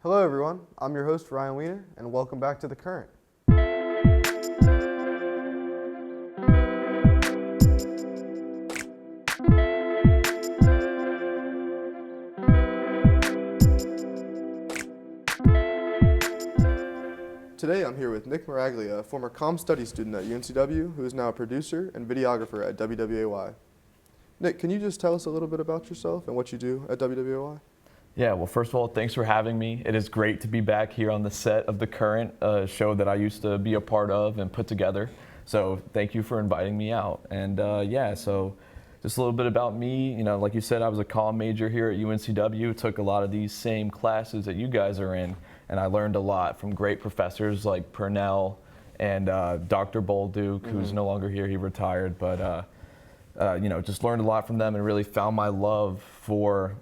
Hello everyone, I'm your host Ryan Weiner, and welcome back to The Current. Today I'm here with Nick Moraglia, a former comm studies student at UNCW, who is now a producer and videographer at WWAY. Nick, can you just tell us a little bit about yourself and what you do at WWAY? Yeah, well, first of all, thanks for having me. It is great to be back here on the set of The Current, a show that I used to be a part of and put together. So thank you for inviting me out. And so just a little bit about me. You know, like you said, I was a comm major here at UNCW, took a lot of these same classes that you guys are in, and I learned a lot from great professors like Purnell and Dr. Bolduc, who's no longer here, he retired, but just learned a lot from them and really found my love for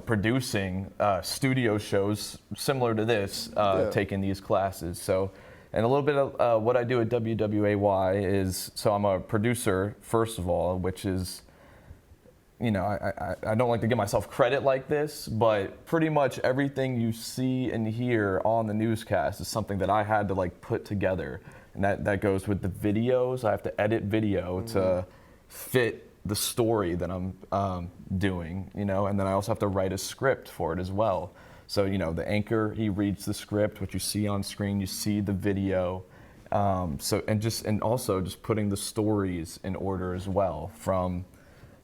producing studio shows similar to this, taking these classes. So, and a little bit of what I do at WWAY is, so I'm a producer, first of all, which is, I don't like to give myself credit like this, but pretty much everything you see and hear on the newscast is something that I had to put together. And that goes with the videos. I have to edit video to fit the story that I'm doing, and then I also have to write a script for it as well. So, the anchor, he reads the script, what you see on screen, you see the video. And also just putting the stories in order as well from,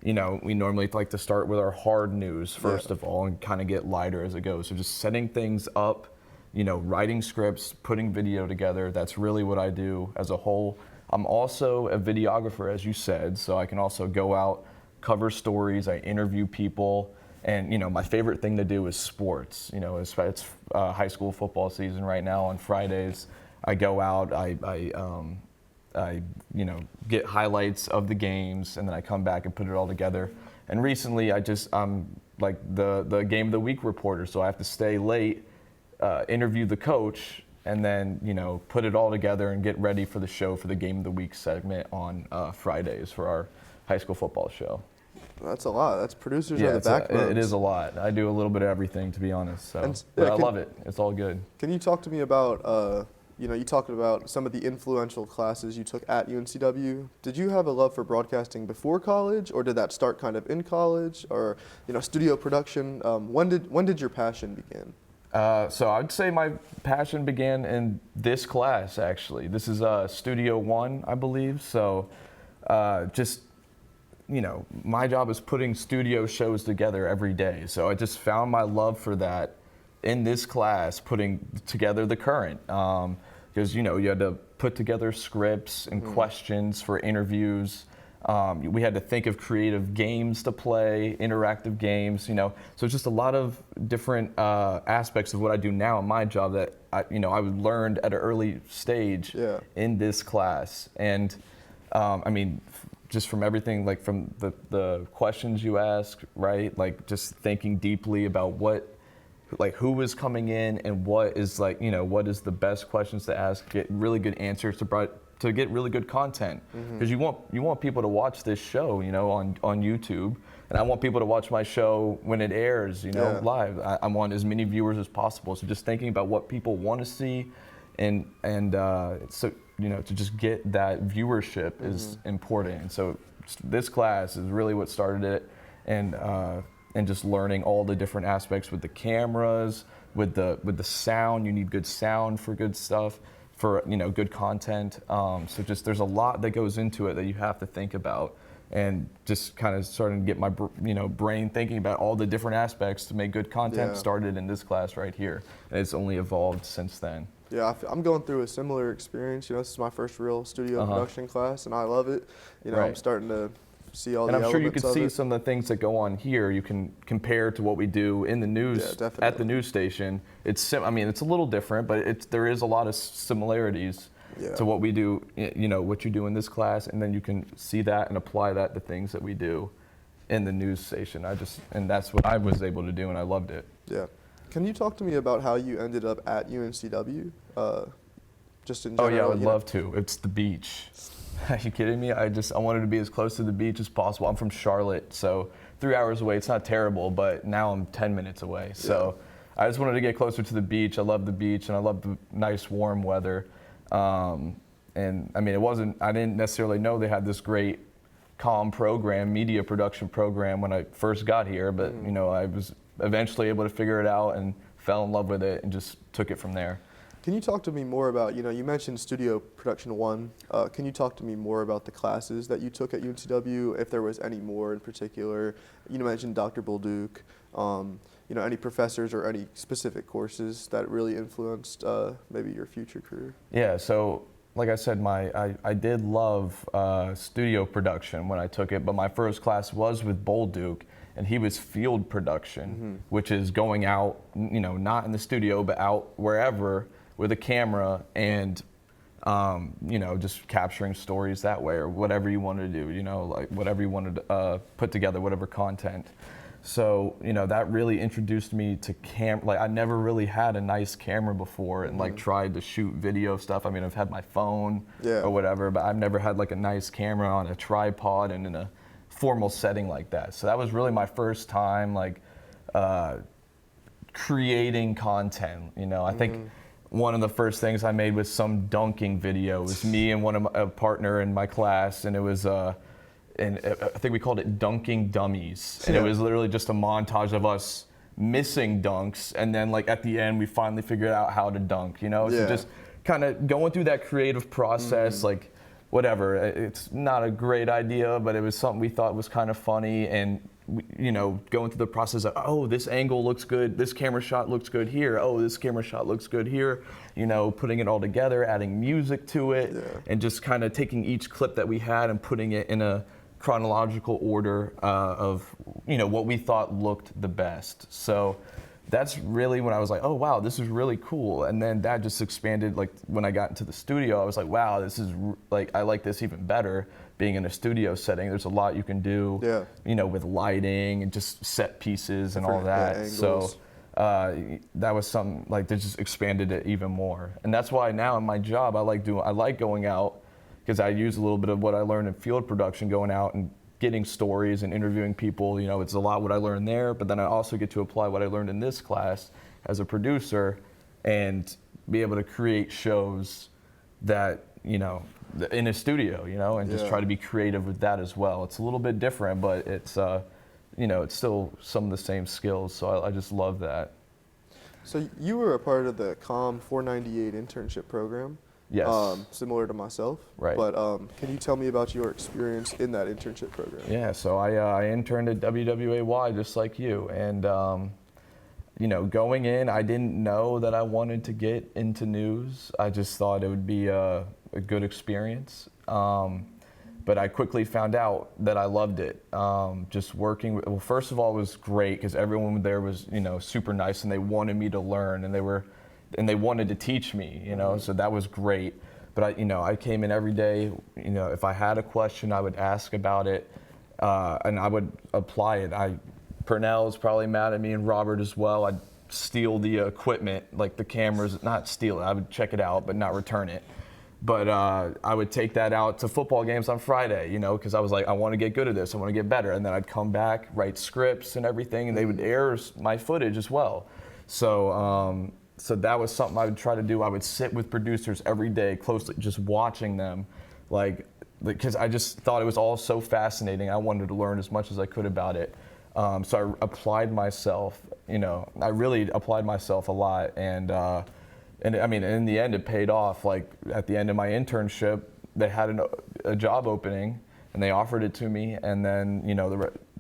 we normally like to start with our hard news first of all and kind of get lighter as it goes. So just setting things up, writing scripts, putting video together, that's really what I do as a whole. I'm also a videographer, as you said, so I can also go out, cover stories, I interview people, and my favorite thing to do is sports. It's high school football season right now on Fridays. I go out, I get highlights of the games, and then I come back and put it all together. And recently, I'm like the Game of the Week reporter, so I have to stay late, interview the coach, and then, put it all together and get ready for the show for the Game of the Week segment on Fridays for our high school football show. That's a lot. That's producers are the backbone. It is a lot. I do a little bit of everything, to be honest. So, but I love it. It's all good. Can you talk to me about, you talked about some of the influential classes you took at UNCW. Did you have a love for broadcasting before college, or did that start kind of in college, or, studio production? When did your passion begin? So I'd say my passion began in this class, actually. This is Studio 1, I believe. So my job is putting studio shows together every day. So I just found my love for that in this class, putting together The Current. Because, you had to put together scripts and questions for interviews. We had to think of creative games to play, interactive games, so it's just a lot of different aspects of what I do now in my job that I learned at an early stage in this class. And just from everything, from the questions you ask, right? Just thinking deeply about who is coming in and what is what is the best questions to ask, get really good answers to get really good content, because you want people to watch this show, on YouTube, and I want people to watch my show when it airs, live. I want as many viewers as possible. So just thinking about what people want to see, and so to just get that viewership is important. And so this class is really what started it, and just learning all the different aspects with the cameras, with the sound. You need good sound for good stuff, for good content. So just there's a lot that goes into it that you have to think about, and just kind of starting to get my brain thinking about all the different aspects to make good content started in this class right here, and it's only evolved since then. Yeah, I'm going through a similar experience. This is my first real studio production class, and I love it. I'm starting to see all the elements of it. And I'm sure you can see some of the things that go on here. You can compare to what we do in the news at the news station. It's a little different, but there is a lot of similarities to what we do. What you do in this class, and then you can see that and apply that to things that we do in the news station. And that's what I was able to do, and I loved it. Yeah. Can you talk to me about how you ended up at UNCW? Just in general. Oh yeah, I would love to. It's the beach. Are you kidding me? I wanted to be as close to the beach as possible. I'm from Charlotte, so 3 hours away. It's not terrible, but now I'm 10 minutes away. So I just wanted to get closer to the beach. I love the beach, and I love the nice warm weather. And I mean, I didn't necessarily know they had this great comm program, media production program when I first got here, but you know, I was eventually able to figure it out and fell in love with it and just took it from there. Can you talk to me more about, you mentioned Studio Production 1. Can you talk to me more about the classes that you took at UNCW, if there was any more in particular? You mentioned Dr. Bolduc, any professors or any specific courses that really influenced maybe your future career? Yeah, so like I said, I did love studio production when I took it, but my first class was with Bolduc, and he was field production, which is going out, not in the studio, but out wherever with a camera and, just capturing stories that way, or whatever you wanted to do, like whatever you wanted to put together, whatever content. So, that really introduced me to like I never really had a nice camera before and like tried to shoot video stuff. I mean, I've had my phone or whatever, but I've never had like a nice camera on a tripod and in a formal setting like that. So that was really my first time like creating content. I think one of the first things I made was some dunking video. It was me and a partner in my class, and it was and I think we called it Dunking Dummies. And it was literally just a montage of us missing dunks, and then like at the end we finally figured out how to dunk, So just kind of going through that creative process, like whatever. It's not a great idea, but it was something we thought was kind of funny, and going through the process of, oh, this angle looks good, this camera shot looks good here, oh, this camera shot looks good here, putting it all together, adding music to it, and just kind of taking each clip that we had and putting it in a chronological order of what we thought looked the best. So that's really when I was like, oh wow, this is really cool. And then that just expanded. Like when I got into the studio, I was like, wow, this is like, I like this even better being in a studio setting. There's a lot you can do, with lighting and just set pieces and all that. So that was something like that just expanded it even more. And that's why now in my job, I like going out, because I use a little bit of what I learned in field production, going out and getting stories and interviewing people. It's a lot what I learned there, but then I also get to apply what I learned in this class as a producer and be able to create shows that, in a studio, and just try to be creative with that as well. It's a little bit different, but it's, it's still some of the same skills. So I just love that. So you were a part of the COM 498 internship program. Yes. Similar to myself. Right. But can you tell me about your experience in that internship program? Yeah, so I interned at WWAY just like you. And, going in, I didn't know that I wanted to get into news. I just thought it would be a good experience. But I quickly found out that I loved it. Just working well, first of all, it was great because everyone there was, super nice, and they wanted me to learn, and they wanted to teach me, so that was great. But I came in every day, if I had a question, I would ask about it, and I would apply it. Purnell is probably mad at me, and Robert as well. I'd steal the equipment, like the cameras, not steal it, I would check it out, but not return it. But I would take that out to football games on Friday, because I was like, I want to get good at this, I want to get better. And then I'd come back, write scripts and everything, and they would air my footage as well. So that was something I would try to do. I would sit with producers every day closely, just watching them, because I just thought it was all so fascinating. I wanted to learn as much as I could about it. So I applied myself, I really applied myself a lot. And I mean, in the end, it paid off. Like at the end of my internship, they had a job opening and they offered it to me. And then,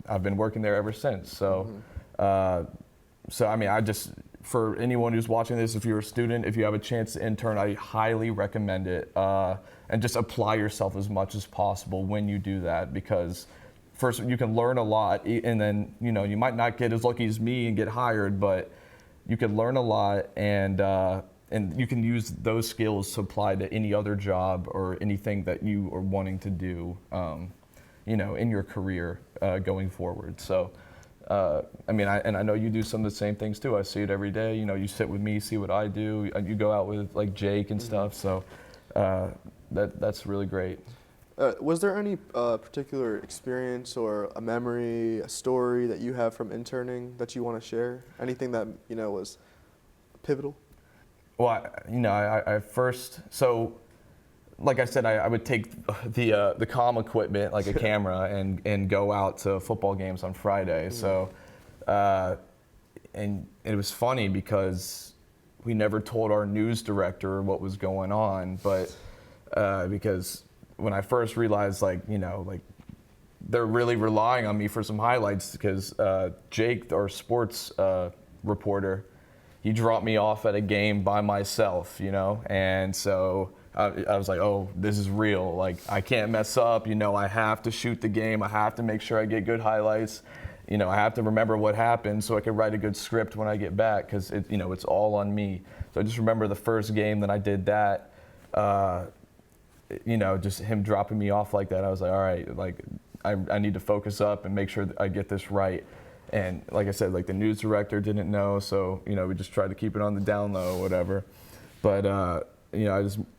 I've been working there ever since. So, I mean, for anyone who's watching this, if you're a student, if you have a chance to intern, I highly recommend it. And just apply yourself as much as possible when you do that, because first you can learn a lot, and then you might not get as lucky as me and get hired, but you can learn a lot, and you can use those skills to apply to any other job or anything that you are wanting to do, in your career going forward. So. I mean, I know you do some of the same things too. I see it every day. You sit with me, see what I do. You go out with like Jake and stuff. So that's really great. Was there any particular experience or a memory, a story that you have from interning that you want to share? Anything that, was pivotal? Well, I first, so like I said, I would take the comm equipment, like a camera, and go out to football games on Friday. So, and it was funny because we never told our news director what was going on, but because when I first realized, like they're really relying on me for some highlights, because Jake, our sports reporter, he dropped me off at a game by myself, and so I was like, oh, this is real. Like, I can't mess up, I have to shoot the game. I have to make sure I get good highlights. I have to remember what happened so I can write a good script when I get back, because it's all on me. So I just remember the first game that I did that, just him dropping me off like that. I was like, all right, like I need to focus up and make sure that I get this right. And like I said, like the news director didn't know, so we just tried to keep it on the down low or whatever. But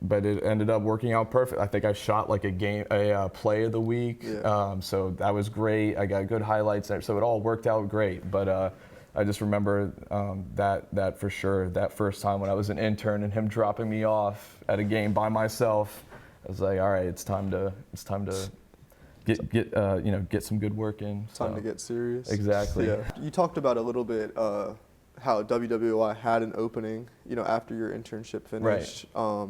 but it ended up working out perfect. I think I shot like a play of the week, so that was great. I got good highlights there, so it all worked out great. But I just remember that for sure. That first time when I was an intern and him dropping me off at a game by myself, I was like, all right, it's time to get some good work in. Time to get serious. Exactly. Yeah. You talked about a little bit how WWAY had an opening, after your internship finished. Right.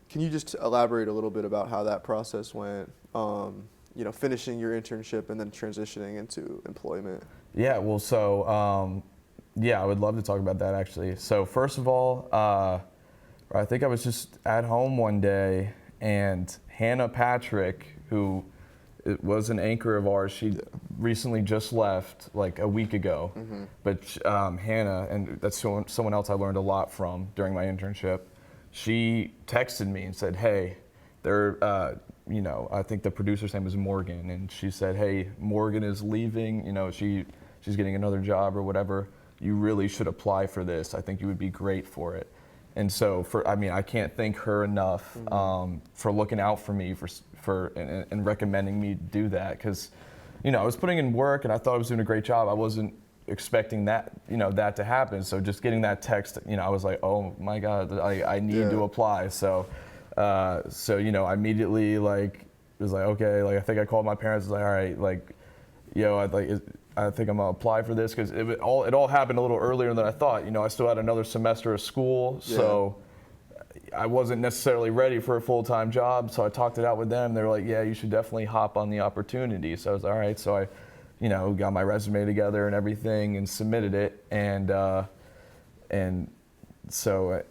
Can you just elaborate a little bit about how that process went? Finishing your internship and then transitioning into employment. Yeah. Well, so I would love to talk about that actually. So first of all, I think I was just at home one day, and Hannah Patrick, who was an anchor of ours, she recently just left like a week ago. Mm-hmm. But Hannah, and that's someone else I learned a lot from during my internship, she texted me and said, hey, I think the producer's name is Morgan, and she said, hey, Morgan is leaving, she's getting another job or whatever. You really should apply for this. I think you would be great for it. And so I can't thank her enough for looking out for me and recommending me do that, because I was putting in work and I thought I was doing a great job. I wasn't expecting that that to happen. So just getting that text, I was like, oh my God, I need to apply. So I immediately was like, okay, I think I called my parents. I was like, all right, I think I'm gonna apply for this, because it all happened a little earlier than I thought. I still had another semester of school, so I wasn't necessarily ready for a full-time job. So I talked it out with them. They were like, yeah, you should definitely hop on the opportunity. So I was like, all right. So I, got my resume together and everything and submitted it, so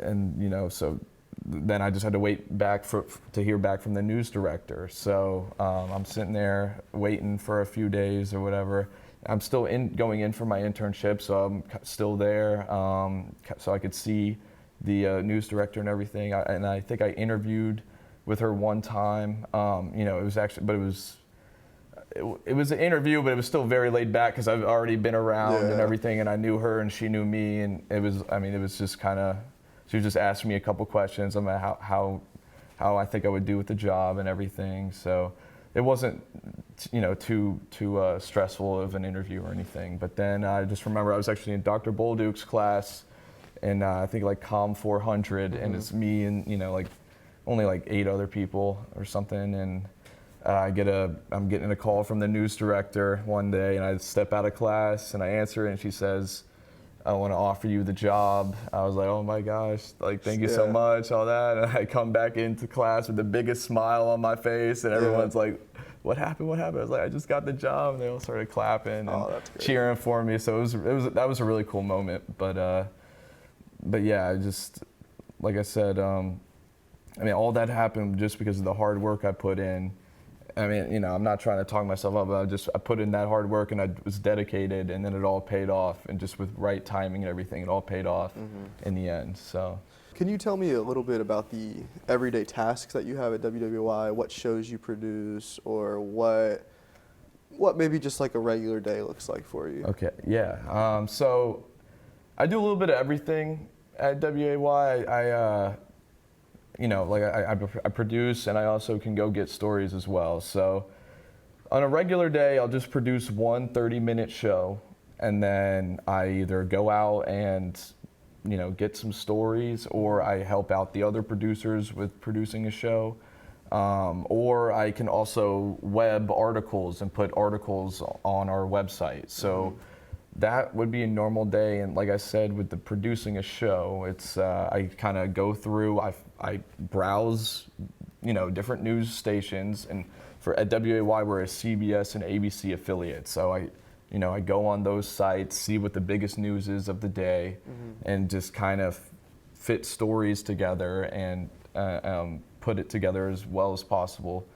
then I just had to wait back to hear back from the news director. So I'm sitting there waiting for a few days or whatever. I'm still going in for my internship, so I'm still there, so I could see the news director and everything. And I think I interviewed with her one time. It was actually, but it was an interview, but it was still very laid back, because I've already been around and everything, and I knew her and she knew me, and it was just kind of, she was just asking me a couple questions about how I think I would do with the job and everything. So it wasn't, too stressful of an interview or anything. But then I just remember I was actually in Dr. Bolduc's class, and I think COM 400, and it's me and only 8 other people or something, and I'm getting a call from the news director one day, and I step out of class and I answer it, and she says, I want to offer you the job. I was like, oh my gosh, thank you so much, all that. And I come back into class with the biggest smile on my face, and everyone's like, what happened? I was like, I just got the job. And they all started clapping and cheering for me. So that was a really cool moment. But yeah, I just, like I said, all that happened just because of the hard work I put in. I'm not trying to talk myself up, but I put in that hard work, and I was dedicated, and then it all paid off, and just with right timing and everything, it all paid off in the end. So, can you tell me a little bit about the everyday tasks that you have at WWAY? What shows you produce, or what maybe just a regular day looks like for you? Okay, yeah. So I do a little bit of everything at WWAY. you know, like I produce and I also can go get stories as well. So on a regular day, I'll just produce one 30-minute show, and then I either go out and, you know, get some stories, or I help out the other producers with producing a show. Or I can also web articles and put articles on our website. So that would be a normal day. And like I said, with the producing a show, it's I kind of go through, I browse, you know, different news stations. And at WAY, we're a CBS and ABC affiliate. So I go on those sites, see what the biggest news is of the day, and just kind of fit stories together and put it together as well as possible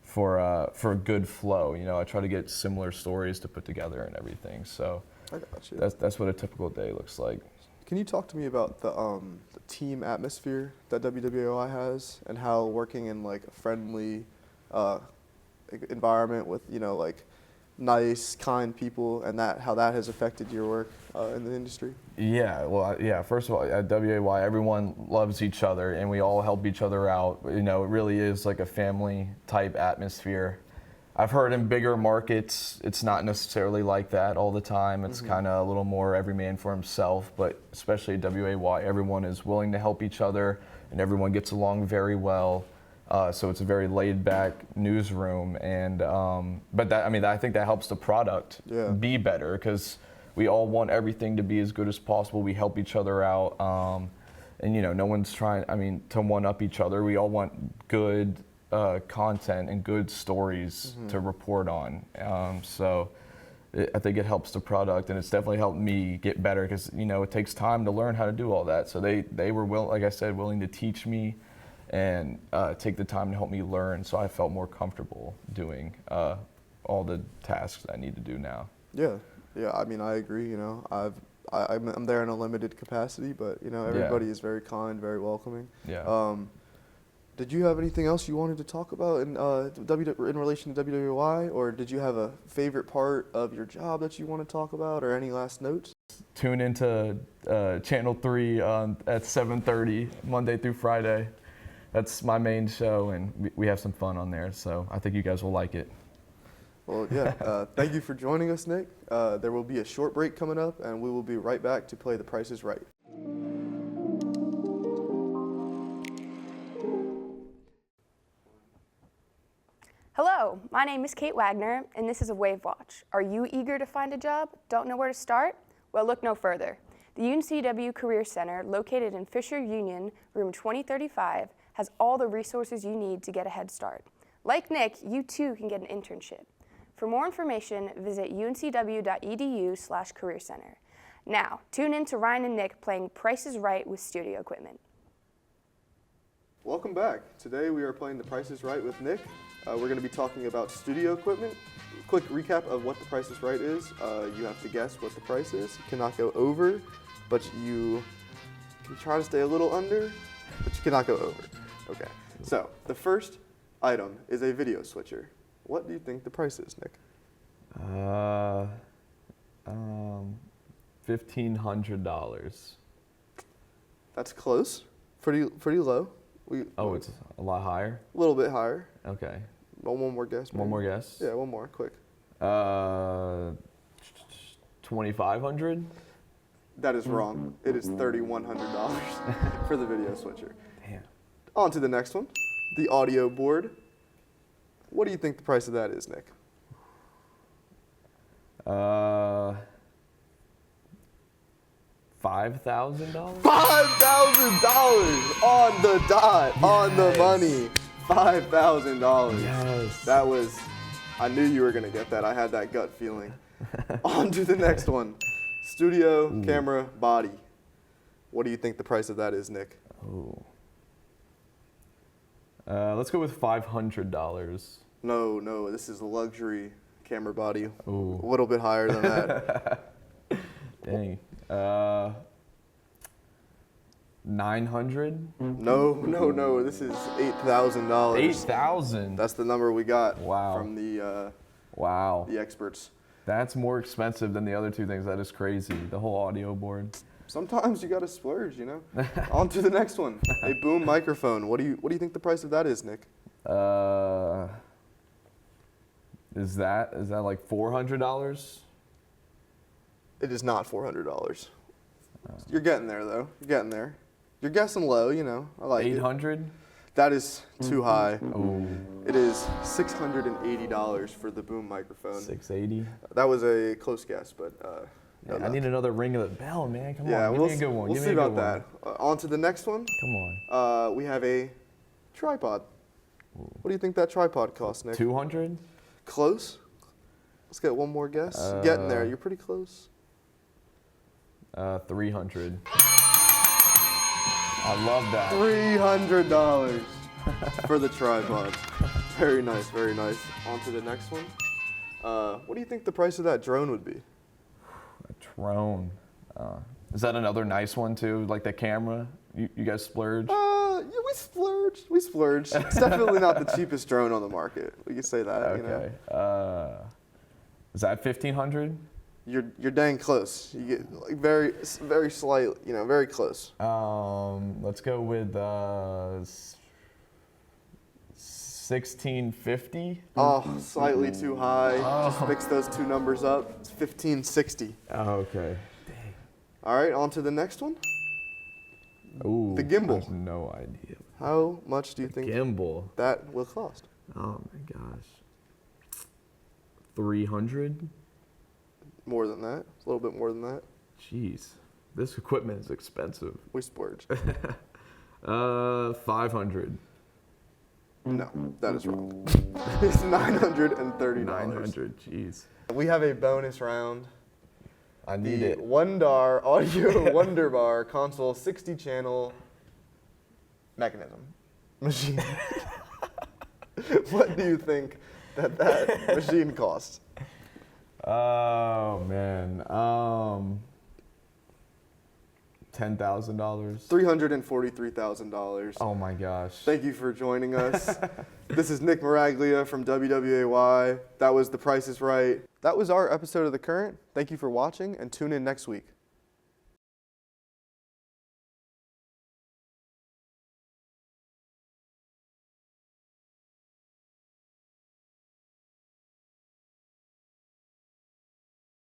for a good flow. You know, I try to get similar stories to put together and everything. So I got you. that's what a typical day looks like. Can you talk to me about the team atmosphere that WWAY has, and how working in like a friendly environment with, you know, like nice, kind people, and how that has affected your work in the industry? Yeah, well, yeah. First of all, at WAY, everyone loves each other, and we all help each other out. You know, it really is like a family type atmosphere. I've heard in bigger markets, it's not necessarily like that all the time. It's kind of a little more every man for himself, but especially at WAY, everyone is willing to help each other, and everyone gets along very well. So it's a very laid-back newsroom, and but that, I mean, I think that helps the product be better, because we all want everything to be as good as possible. We help each other out, and you know, no one's trying, I mean, to one-up each other. We all want good content and good stories to report on. So I think it helps the product, and it's definitely helped me get better, because you know, it takes time to learn how to do all that. So they were like I said, willing to teach me and take the time to help me learn, so I felt more comfortable doing all the tasks I need to do now. Yeah, I mean, I agree. You know, I'm there in a limited capacity, but you know, everybody is very kind, very welcoming. Yeah. Did you have anything else you wanted to talk about in relation to WWY, or did you have a favorite part of your job that you want to talk about, or any last notes? Tune into Channel 3 at 7:30 Monday through Friday. That's my main show, and we have some fun on there, so I think you guys will like it. Well, yeah, thank you for joining us, Nick. There will be a short break coming up, and we will be right back to play The Price is Right. Hello, my name is Kate Wagner, and this is a Wave Watch. Are you eager to find a job? Don't know where to start? Well, look no further. The UNCW Career Center, located in Fisher Union, room 2035, has all the resources you need to get a head start. Like Nick, you too can get an internship. For more information, visit uncw.edu/career-center. Now, tune in to Ryan and Nick playing Price is Right with studio equipment. Welcome back. Today we are playing The Price is Right with Nick. We're going to be talking about studio equipment. Quick recap of what The Price is Right is. You have to guess what the price is. You cannot go over, but you can try to stay a little under, but you cannot go over. Okay, so the first item is a video switcher. What do you think the price is, Nick? $1,500. That's close. Pretty low. It's a lot higher? A little bit higher. Okay. Well, one more guess. Maybe. One more guess? Yeah, one more, quick. 2,500? That is wrong. It is $3,100 for the video switcher. Damn. On to the next one, the audio board. What do you think the price of that is, Nick? $5,000? $5,000 on the dot, on the money. $5,000. Yes. That was, I knew you were gonna get that. I had that gut feeling. On to the next one, studio camera body. What do you think the price of that is, Nick? Oh. Let's go with $500. No, this is a luxury camera body. Ooh. A little bit higher than that. Dang. 900? No, this is $8,000. 8,000? That's the number we got Wow. from the Wow. experts. That's more expensive than the other two things. That is crazy. The whole audio board. Sometimes you gotta splurge, you know. On to the next one. A boom microphone. What do you think the price of that is, Nick? Is that like $400? It is not $400. You're getting there though. You're getting there. You're guessing low, you know. I like it. 800? That is too high. Oh, It is $680 for the boom microphone. 680. That was a close guess, but no, I need another ring of the bell, man. Come yeah, on, give me a good one. We'll Give see me a about good that. On to the next one. One. Come on. We have a tripod. What do you think that tripod costs, Nick? 200? Close. Let's get one more guess. Getting there. You're pretty close. 300. I love that. $300 for the tripod. Very nice, very nice. On to the next one. What do you think the price of that drone would be? A drone. Is that another nice one too? Like the camera? You guys splurge? Yeah, we splurged. We splurged. It's definitely not the cheapest drone on the market. We can say that. Okay. You know? Is that 1,500? You're dang close. You get like very slight. You know, very close. Let's go with 1650. Oh, slightly too high. Just mix those two numbers up. It's 1560. Oh, okay. All right, on to the next one. Ooh, The gimbal. I have no idea. How much do you think Gimbal. that will cost? Oh my gosh. 300? More than that. A little bit more than that. Jeez. This equipment is expensive. We splurged. 500. No, that is wrong. It's $930. 900. Jeez. We have a bonus round. I need The it. Wondar Audio Wonderbar console 60-channel mechanism machine. What do you think that machine costs? Oh man. $10,000. $343,000. Oh my gosh. Thank you for joining us. This is Nick Moraglia from WWAY. That was The Price is Right. That was our episode of The Current. Thank you for watching and tune in next week.